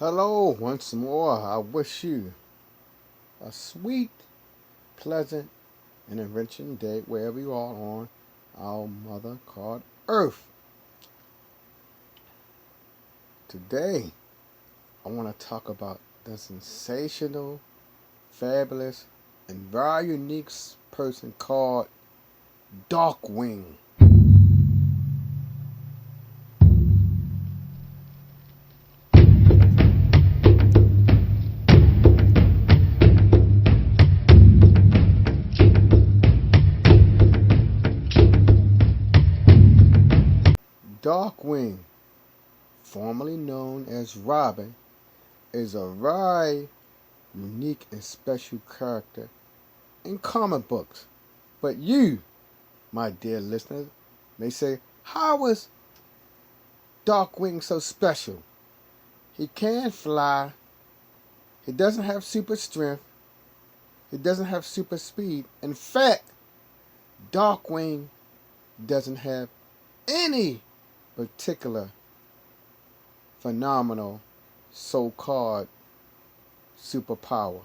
Hello, once more. I wish you a sweet, pleasant, and enriching day wherever you are on our mother called Earth. Today, I want to talk about the sensational, fabulous, and very unique person called Darkwing. Darkwing, formerly known as Robin, is a very unique and special character in comic books. But you, my dear listeners, may say, how is Darkwing so special? He can't fly, he doesn't have super strength, he doesn't have super speed. In fact, Darkwing doesn't have any particular phenomenal so-called superpower.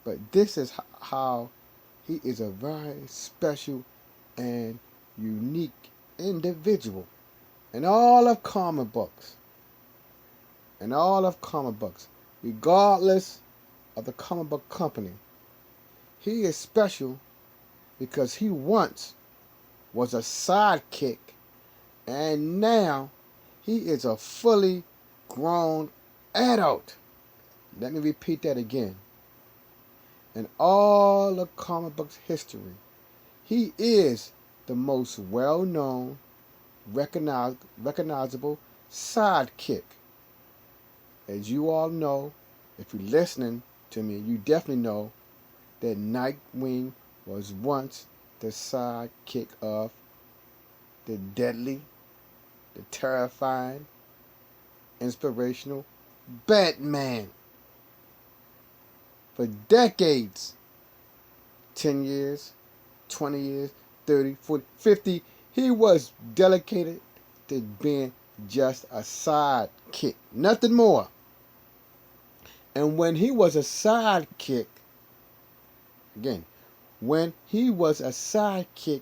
But this is how he is a very special and unique individual in all of comic books. In all of comic books, regardless of the comic book company, he is special because he once was a sidekick and now he is a fully grown adult. Let me repeat that again. In all of comic books history, he is the most well-known, recognizable sidekick. As you all know, if you're listening to me, you definitely know that NightWing was once the sidekick of the deadly, the terrifying, inspirational Batman. For decades, 10 years, 20 years, 30, 40, 50, he was dedicated to being just a sidekick, nothing more. And when he was a sidekick, again, when he was a sidekick,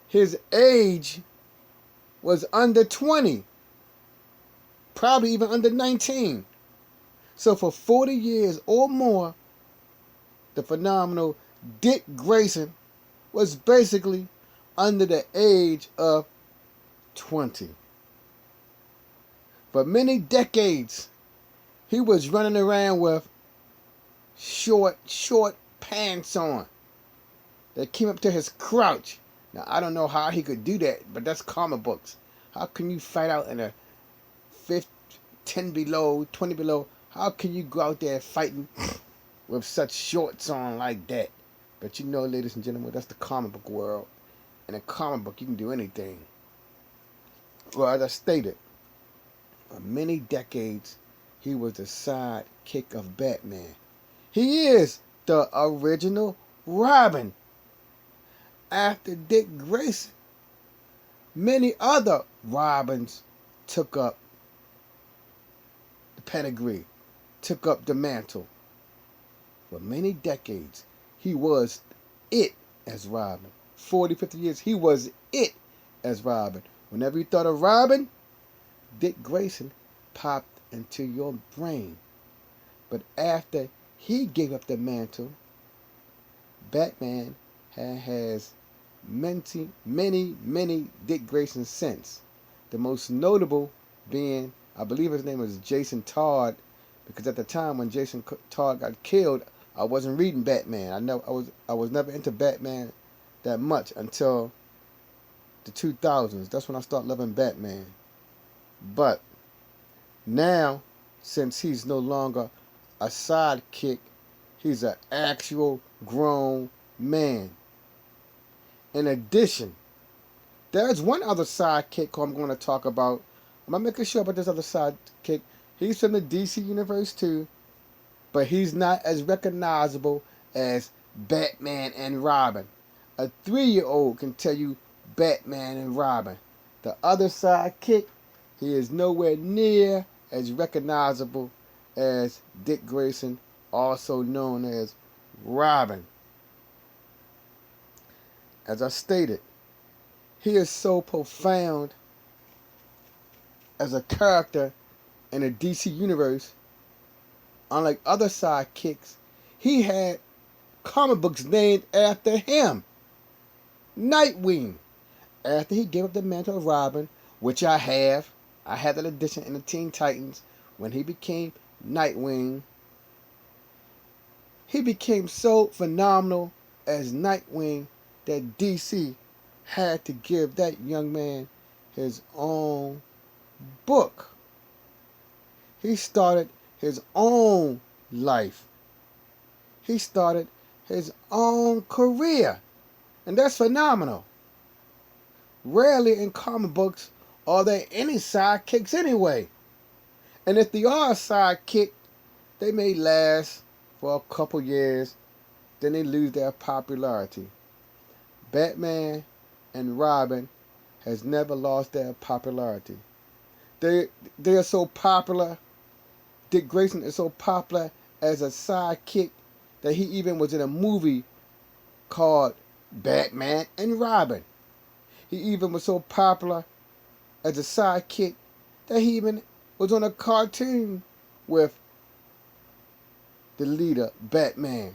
his age was under 20, probably even under 19. So for 40 years or more, the phenomenal Dick Grayson was basically under the age of 20. For many decades, he was running around with short pants on that came up to his crouch. Now, I don't know how he could do that, but that's comic books. How can you fight out in a 10 below, 20 below? How can you go out there fighting with such shorts on like that? But you know, ladies and gentlemen, that's the comic book world. In a comic book, you can do anything. Well, as I stated, for many decades, he was the sidekick of Batman. He is the original Robin. After Dick Grayson, many other Robins took up the pedigree, took up the mantle. For many decades, he was it as Robin. 40, 50 years, he was it as Robin. Whenever you thought of Robin, Dick Grayson popped into your brain. But after he gave up the mantle, Batman has many Dick Graysons since. The most notable being, I believe his name was Jason Todd, because at the time when Jason Todd got killed, I wasn't reading Batman. I was never into Batman that much until the 2000s. That's when I started loving Batman. But now, since he's no longer a sidekick, he's an actual grown man. In addition, there's one other sidekick who I'm going to talk about. I'm going to make a show about this other sidekick. He's from the DC universe too, but he's not as recognizable as Batman and Robin. A 3-year-old can tell you Batman and Robin. The other sidekick, he is nowhere near as recognizable as Dick Grayson, also known as Robin. As I stated, he is so profound as a character in the DC universe. Unlike other sidekicks, he had comic books named after him. NightWing, after he gave up the mantle of Robin, which I have. I had that edition in the Teen Titans when he became NightWing. He became so phenomenal as NightWing that DC had to give that young man his own book. He started his own life. He started his own career. And that's phenomenal. Rarely in comic books are there any sidekicks anyway. And if they are a sidekick, they may last for a couple years, then they lose their popularity. Batman and Robin has never lost their popularity. They are so popular. Dick Grayson is so popular as a sidekick that he even was in a movie called Batman and Robin. He even was so popular as a sidekick that he even was on a cartoon with the leader, Batman.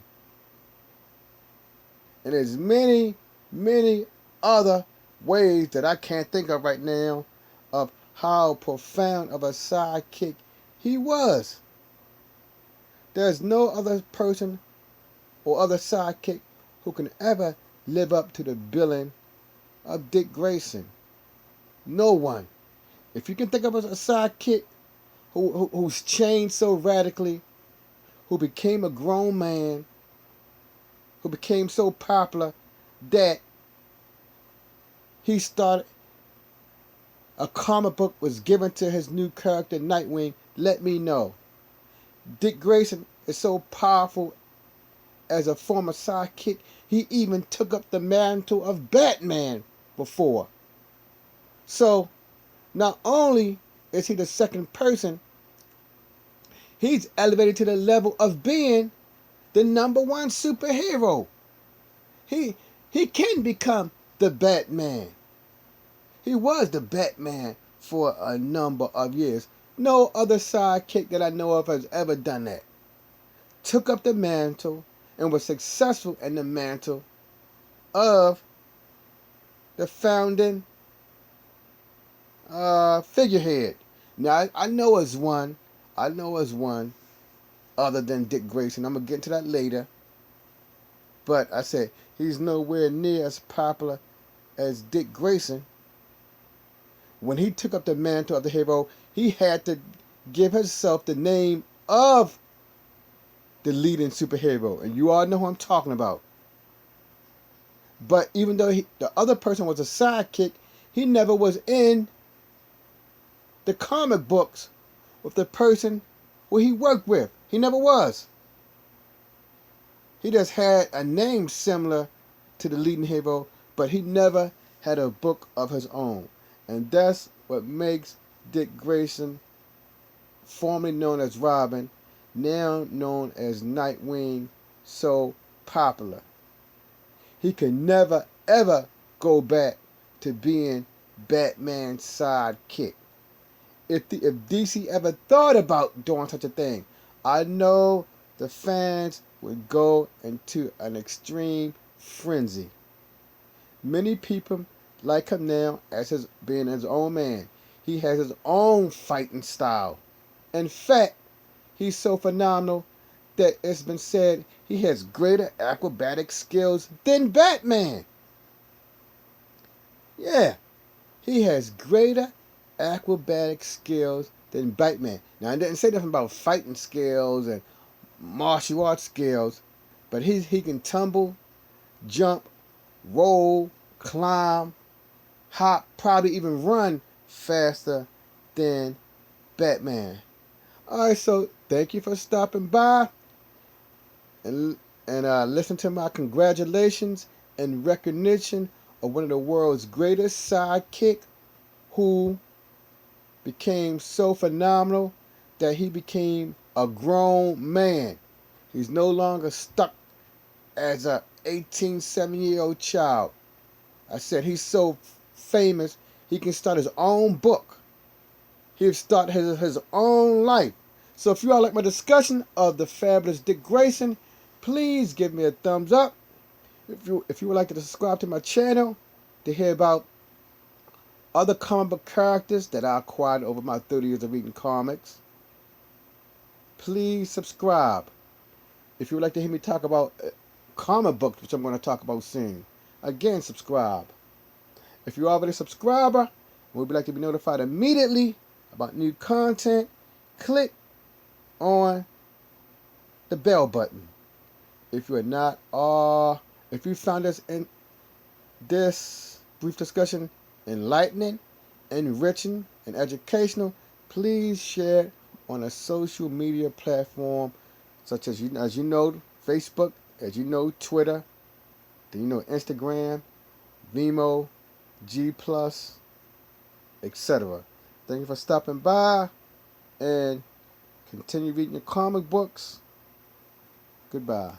And there's many, many other ways that I can't think of right now of how profound of a sidekick he was. There's no other person or other sidekick who can ever live up to the billing of Dick Grayson. No one. If you can think of a sidekick who's changed so radically, who became a grown man, who became so popular that he started a comic book was given to his new character Nightwing, let me know. Dick Grayson is so powerful as a former sidekick, he even took up the mantle of Batman before. So, not only is he the second person, he's elevated to the level of being the number one superhero. He can become the Batman. He was the Batman for a number of years. No other sidekick that I know of has ever done that. Took up the mantle and was successful in the mantle of the founding figurehead. Now, I know it's one. I know it's one other than Dick Grayson. I'm going to get into that later. But I said, he's nowhere near as popular as Dick Grayson. When he took up the mantle of the hero, he had to give himself the name of the leading superhero. And you all know who I'm talking about. But even though the other person was a sidekick, he never was in the comic books with the person who he worked with. He never was. He just had a name similar to the leading hero, but he never had a book of his own. And that's what makes Dick Grayson, formerly known as Robin, now known as Nightwing, so popular. He can never, ever go back to being Batman's sidekick. If DC ever thought about doing such a thing, I know the fans would go into an extreme frenzy. Many people like him now as being his own man. He has his own fighting style. In fact, he's so phenomenal that it's been said he has greater acrobatic skills than Batman. Yeah, he has greater acrobatic skills than Batman. Now, I didn't say nothing about fighting skills and martial arts skills, but he can tumble, jump, roll, climb, hop, probably even run faster than Batman. Alright, so thank you for stopping by and listen to my congratulations and recognition of one of the world's greatest sidekick who became so phenomenal that he became a grown man. He's no longer stuck as a 18, 17-year-old child. I said he's so famous, he can start his own book. He'll start his own life. So if you all like my discussion of the fabulous Dick Grayson, please give me a thumbs up. If you would like to subscribe to my channel to hear about other comic book characters that I acquired over my 30 years of reading comics, please subscribe. If you would like to hear me talk about comic books, which I'm going to talk about soon, again, subscribe. If you're already a subscriber and would like to be notified immediately about new content, click on the bell button. If you are not, if you found this brief discussion enlightening, enriching, and educational, please share it on a social media platform such as you know, Facebook, as you know, Twitter, Instagram, Vimeo, G+, etc. Thank you for stopping by, and continue reading your comic books. Goodbye.